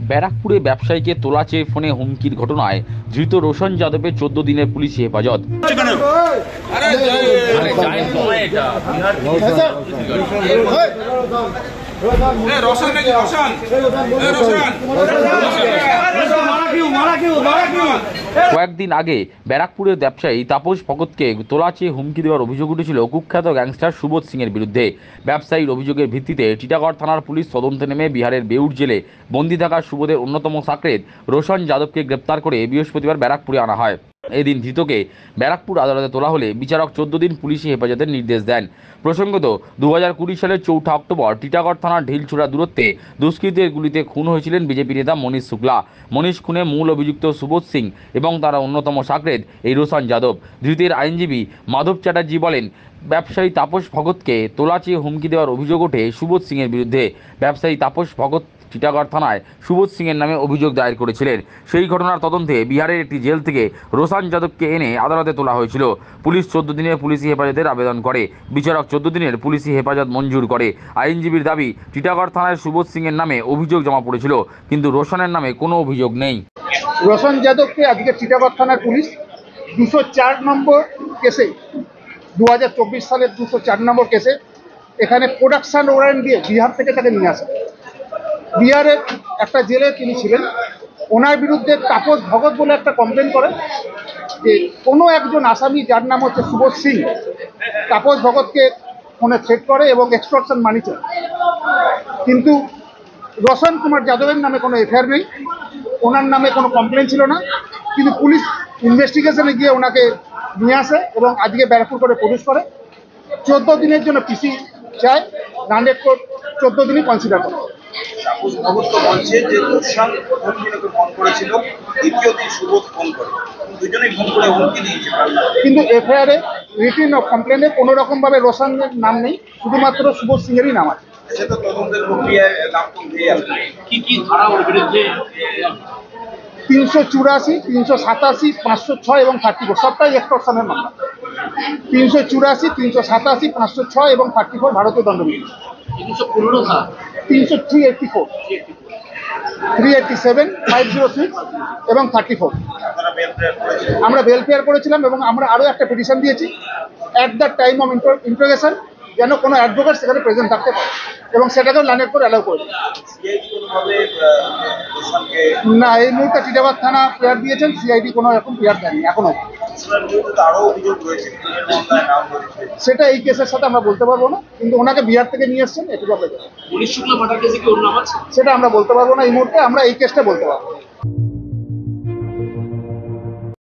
ব্যারাকপুরে ব্যবসায়ীকে তোলা চেয়ে ফোনে হুমকির ঘটনায় ধৃত রোশন যাদবের 14 দিনের পুলিশি হেফাজত। কয়েকদিন আগে ব্যারাকপুরের ব্যবসায়ী তাপস ভগতকে তোলা চেয়ে হুমকি দেওয়ার অভিযোগ উঠেছিল কুখ্যাত গ্যাংস্টার সুবোধ সিংয়ের বিরুদ্ধে। ব্যবসায়ীর অভিযোগের ভিত্তিতে টিটাগড় থানার পুলিশ তদন্তে নেমে বিহারের বেউর জেলে বন্দী থাকা সুবোধের অন্যতম সাকরেদ রোশন যাদবকে গ্রেপ্তার করে বৃহস্পতিবার ব্যারাকপুরে আনা হয়। এদিন ধৃতকে ব্যারাকপুর আদালতে তোলা হলে বিচারক 14 দিন পুলিশি হেফাজতের নির্দেশ দেন। প্রসঙ্গত 2020 সালের 4 অক্টোবর টিটাগড় থানার ঢিলছোড়া দূরত্বে দুষ্কৃতীদের গুলিতে খুন হয়েছিলেন বিজেপি নেতা মনীষ শুক্লা। মনীষ খুনে মূল অভিযুক্ত সুবোধ সিং এবং তার অন্যতম সাকরেদ এই রোশন যাদব। ধৃতের আইনজীবী মাধব চ্যাটার্জি বলেন, ব্যবসায়ী তাপস ভগতকে তোলা চেয়ে হুমকি দেওয়ার অভিযোগ ওঠে সুবোধ সিংয়ের বিরুদ্ধে। ব্যবসায়ী তাপস ভগত টিটাগড় থানায় সুবোধ সিংয়ের নামে অভিযোগ দায়ের করেছিলেন। সেই ঘটনার তদন্তে বিহারের একটি জেল থেকে রোশন যাদবকে এনে আদালতে তোলা হয়েছিল। পুলিশ 14 দিনের পুলিশি হেফাজতের আবেদন করে। বিচারক 14 দিনের পুলিশি হেফাজত মঞ্জুর করে। আইনজীবীর দাবি, টিটাগড় থানায় সুবোধ সিংয়ের নামে অভিযোগ জমা পড়েছিল, কিন্তু রোশনের নামে কোনো অভিযোগ নেই। রোশন যাদবকে আজকে টিটাগড় থানার পুলিশ 204 নম্বর কেসে 2024 সালের 204 নম্বর কেসে এখানে প্রোডাকশন ওয়ারেন্ট দিয়ে বিহার থেকে তাকে নিয়ে আসে। বিহারের একটা জেলে তিনি ছিলেন। ওনার বিরুদ্ধে তাপস ভগত বলে একটা কমপ্লেন করে যে কোনো একজন আসামি যার নাম হচ্ছে সুবোধ সিং তাপস ভগতকে ফোনে থ্রেট করে এবং এক্সটর্শন মানি চায়। কিন্তু রোশন কুমার যাদবের নামে কোনো এফআইআর নেই, ওনার নামে কোনো কমপ্লেন ছিল না। কিন্তু পুলিশ ইনভেস্টিগেশনে গিয়ে ওনাকে নিয়ে আসে এবং আজকে ব্যারাকপুর করে প্রবেশ করে। 14 দিনের জন্য পিসি চায়, রান্ডেড কোর্ট 14 দিনই কনসিডার করে। তাপস ভগত তো বলছে যে রোশন প্রথম দিনকে ফোন করেছিল, দ্বিতীয় দিন সুবোধ ফোন করে, দুজনেই ফোন করে হুমকি দিয়েছে। কিন্তু এফআইআর এ রিটিন অফ কমপ্লেনে কোনো রকমভাবে রোশনের নাম নেই, শুধুমাত্র সুবোধ সিংয়েরই নাম আছে। সে তো তদন্তের প্রক্রিয়ায় নাম তুলতেই আসবে। কি ধারা ওর বিরুদ্ধে? 384, 387, 506 এবং 34 সবটাই এক্সটর্শনের মামলা। 384, 387, 506 এবং 34 ভারতীয় দণ্ডবিধি। 384, 387, 506 এবং 34 আমরা ওয়েলফেয়ার করেছিলাম এবং আমরা আরও একটা পিটিশন দিয়েছি at the time of interrogation যেন কোনো অ্যাডভোকেট সেখানে প্রেজেন্ট থাকতে পারে এবং সেটাকেও লাইনের করে অ্যালাউ করে। না, এই মুহূর্তে টিটাগড় থানা প্রেয়ার দিয়েছেন, সিআইডি কোনো রকম প্রেয়ার দেয়নি এখনো। সেটা এই কেসের সাথে আমরা বলতে পারবো না, কিন্তু ওনাকে বিহার থেকে নিয়ে এসছেন এটুকু। সেটা আমরা বলতে পারবো না এই মুহূর্তে, আমরা এই কেসটা বলতে পারবো।